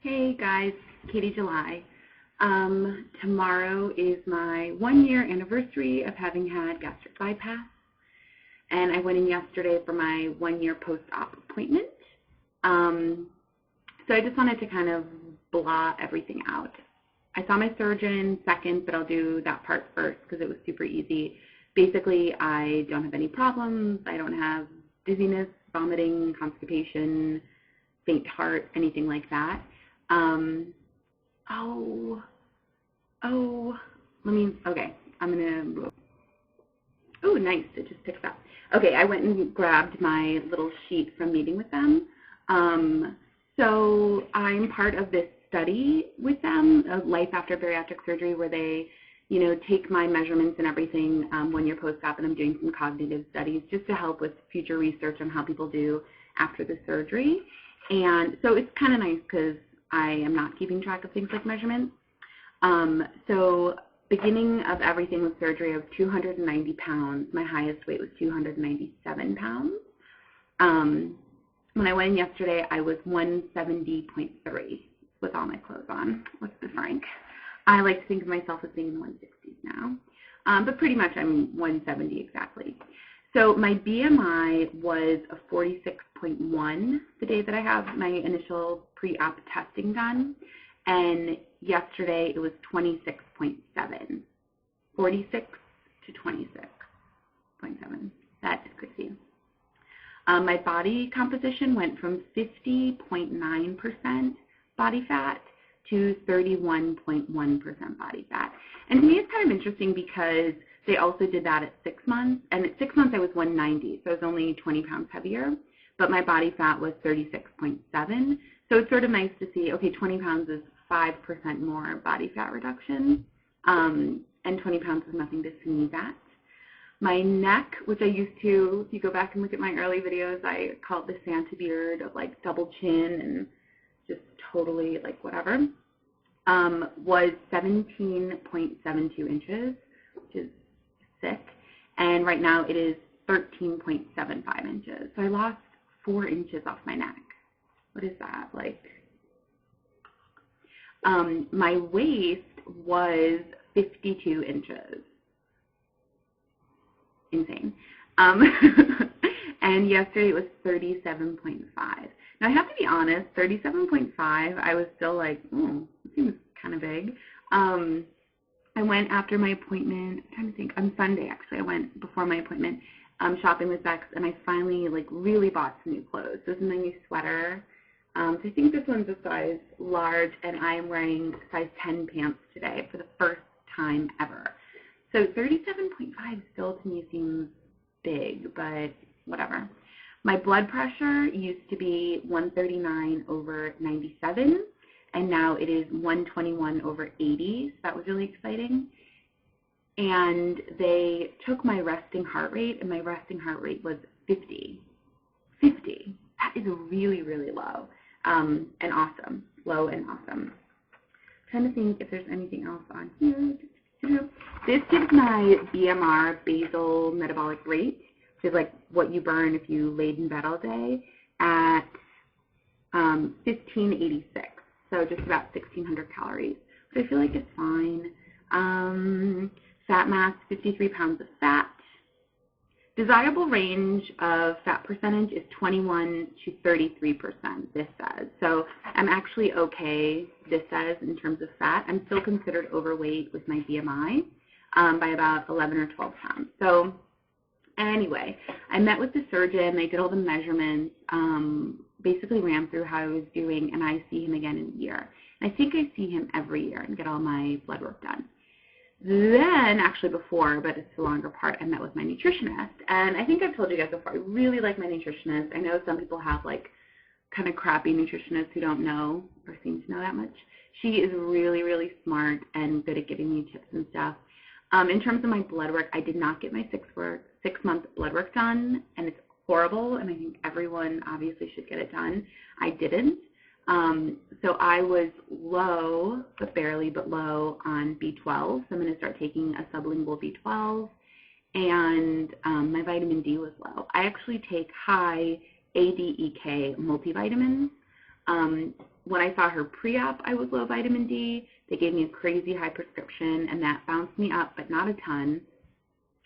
Hey guys, katiejuly. Tomorrow is my 1-year anniversary of having had gastric bypass, and I went in yesterday for my 1-year post-op appointment. So I just wanted to kind of blah everything out. I saw my surgeon second, but I'll do that part first because it was super easy. Basically, I don't have any problems. I don't have dizziness, vomiting, constipation, faint heart, anything like that. Oh, nice, it just picks up. Okay, I went and grabbed my little sheet from meeting with them. So I'm part of this study with them, Life After Bariatric Surgery, where they, take my measurements and everything 1 year post-op, and I'm doing some cognitive studies just to help with future research on how people do after the surgery. And so it's kind of nice because I am not keeping track of things like measurements. So beginning of everything with surgery, I was 290 pounds. My highest weight was 297 pounds. When I went in yesterday, I was 170.3 with all my clothes on. What's the frank? I like to think of myself as being in the 160s now. But pretty much I'm 170 exactly. So my BMI was a 46.1 the day that I have my initial pre-op testing done, and yesterday it was 26.7. 46 to 26.7. That's crazy. My body composition went from 50.9% body fat to 31.1% body fat. And to me, it's kind of interesting because they also did that at 6 months, and at 6 months I was 190, so I was only 20 pounds heavier, but my body fat was 36.7. So it's sort of nice to see, okay, 20 pounds is 5% more body fat reduction, and 20 pounds is nothing to sneeze at. My neck, which I used to, if you go back and look at my early videos, I call it the Santa beard of like double chin and just totally like whatever, was 17.72 inches, which is sick, and right now it is 13.75 inches. So I lost 4 inches off my neck. What is that like? My waist was 52 inches. Insane. And yesterday it was 37.5. Now I have to be honest, 37.5, I was still like, it seems kind of big. I went after my appointment, I'm trying to think, on Sunday actually, I went before my appointment shopping with Bex, and I finally really bought some new clothes. This is my new sweater. So I think this one's a size large, and I am wearing size 10 pants today for the first time ever. So 37.5 still to me seems big, but whatever. My blood pressure used to be 139/97. And now it is 121/80, so that was really exciting. And they took my resting heart rate, and my resting heart rate was 50. 50. That is really, really low and awesome. Low and awesome. I'm trying to think if there's anything else on here. This gives my BMR, basal metabolic rate, which is like what you burn if you laid in bed all day, at 1586. So just about 1,600 calories, but I feel like it's fine. Fat mass, 53 pounds of fat. Desirable range of fat percentage is 21 to 33%, this says. So I'm actually okay, this says, in terms of fat. I'm still considered overweight with my BMI by about 11 or 12 pounds. So anyway, I met with the surgeon. They did all the measurements. Basically ran through how I was doing, and I see him again in a year. And I think I see him every year and get all my blood work done. Then, actually before, but it's the longer part, I met with my nutritionist. And I think I've told you guys before, I really like my nutritionist. I know some people have like kind of crappy nutritionists who don't know or seem to know that much. She is really, really smart and good at giving me tips and stuff. In terms of my blood work, I did not get my 6-month blood work done, and it's horrible, and I think everyone obviously should get it done. I didn't. So I was low, but barely, but low on B12. So I'm going to start taking a sublingual B12, and my vitamin D was low. I actually take high ADEK multivitamins. when I saw her pre-op, I was low vitamin D. They gave me a crazy high prescription, and that bounced me up, but not a ton.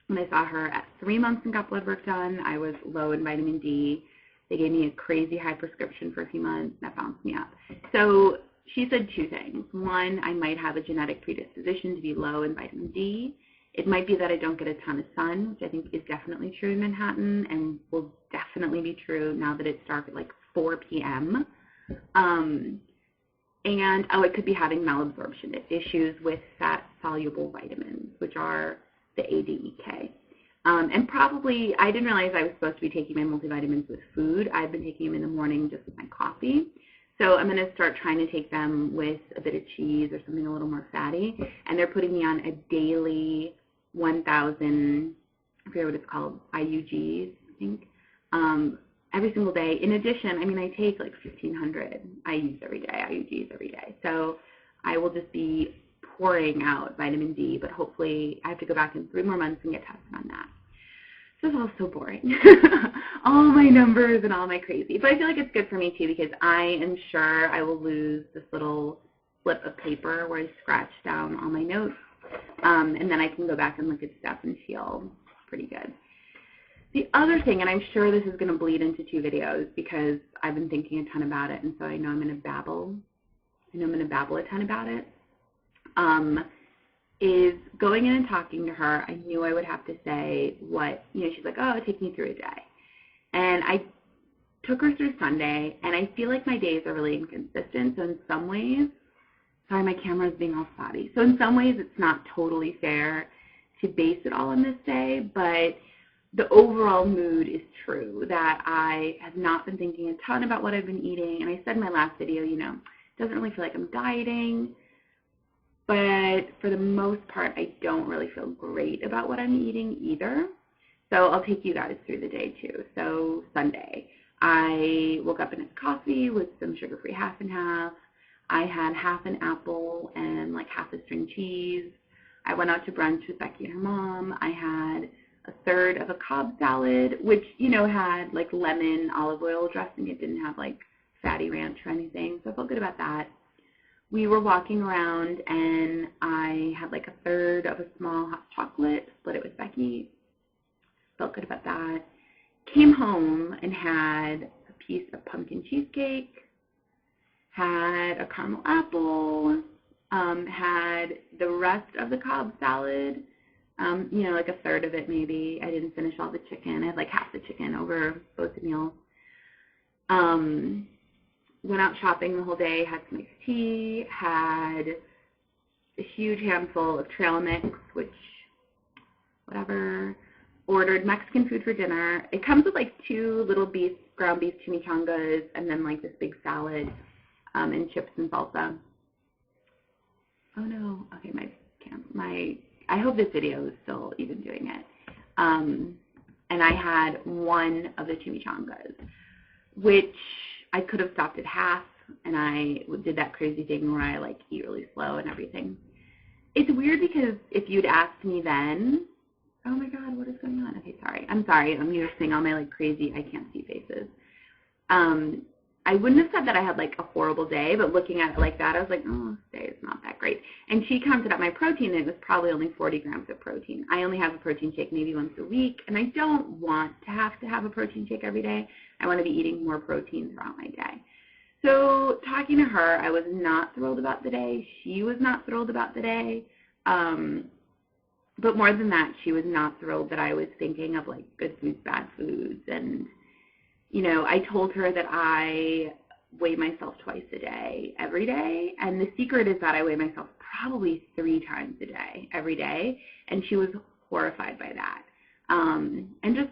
When I saw her at 3 months and got blood work done, I was low in vitamin D. They gave me a crazy high prescription for a few months, and that bounced me up. So she said two things. One, I might have a genetic predisposition to be low in vitamin D. It might be that I don't get a ton of sun, which I think is definitely true in Manhattan and will definitely be true now that it's dark at like 4 p.m. And, it could be having malabsorption issues with fat-soluble vitamins, which are the A, D, E, K. And probably, I didn't realize I was supposed to be taking my multivitamins with food. I've been taking them in the morning just with my coffee. So I'm going to start trying to take them with a bit of cheese or something a little more fatty. And they're putting me on a daily 1,000, I forget what it's called, IUGs, I think, every single day. In addition, I mean, I take like 1,500 IUs every day, IUGs every day. So I will just be pouring out vitamin D, but hopefully I have to go back in 3 more months and get tested on that. So it's all so boring. All my numbers and all my crazy. But I feel like it's good for me too, because I am sure I will lose this little slip of paper where I scratch down all my notes. And then I can go back and look at stuff and feel pretty good. The other thing, and I'm sure this is going to bleed into 2 videos because I've been thinking a ton about it, and so I know I'm going to babble. I know I'm going to babble a ton about it. Is going in and talking to her. I knew I would have to say what, she's like, oh, take me through a day. And I took her through Sunday, and I feel like my days are really inconsistent. So in some ways, sorry, my camera is being all spotty. So in some ways, it's not totally fair to base it all on this day, but the overall mood is true, that I have not been thinking a ton about what I've been eating. And I said in my last video, it doesn't really feel like I'm dieting. But for the most part, I don't really feel great about what I'm eating either. So I'll take you guys through the day too. So Sunday, I woke up and had coffee with some sugar-free half and half. I had half an apple and like half a string cheese. I went out to brunch with Becky and her mom. I had a third of a Cobb salad, which, had like lemon olive oil dressing. It didn't have like fatty ranch or anything. So I felt good about that. We were walking around, and I had like a third of a small hot chocolate, split it with Becky. Felt good about that. Came home and had a piece of pumpkin cheesecake, had a caramel apple, had the rest of the Cobb salad, like a third of it maybe. I didn't finish all the chicken. I had like half the chicken over both the meals. Went out shopping the whole day, had some iced tea, had a huge handful of trail mix, which, whatever. Ordered Mexican food for dinner. It comes with like 2 little ground beef chimichangas, and then like this big salad, and chips and salsa. Oh no, okay, I hope this video is still even doing it. And I had 1 of the chimichangas, which I could have stopped at half, and I did that crazy thing where I like eat really slow and everything. It's weird because if you'd asked me then, oh my God, what is going on? Okay, sorry. I'm sorry. I'm just seeing all my like crazy, I can't see faces. I wouldn't have said that I had like a horrible day, but looking at it like that, I was like, oh, this day is not that great. And she counted up my protein, and it was probably only 40 grams of protein. I only have a protein shake maybe once a week, and I don't want to have a protein shake every day. I want to be eating more protein throughout my day. So talking to her, I was not thrilled about the day. She was not thrilled about the day. But more than that, she was not thrilled that I was thinking of like good foods, bad foods. And, I told her that I weigh myself twice a day, every day. And the secret is that I weigh myself probably 3 times a day, every day. And she was horrified by that. And just,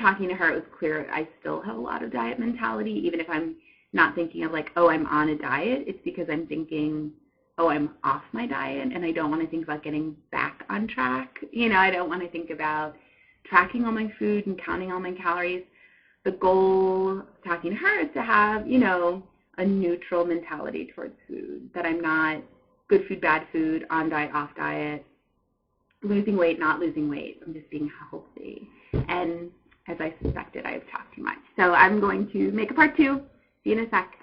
talking to her, it was clear I still have a lot of diet mentality, even if I'm not thinking of like, oh, I'm on a diet. It's because I'm thinking, oh, I'm off my diet, and I don't want to think about getting back on track. I don't want to think about tracking all my food and counting all my calories. The goal, talking to her, is to have, a neutral mentality towards food, that I'm not good food, bad food, on diet, off diet, losing weight, not losing weight. I'm just being healthy. And as I suspected, I have talked too much. So I'm going to make a part 2. See you in a sec.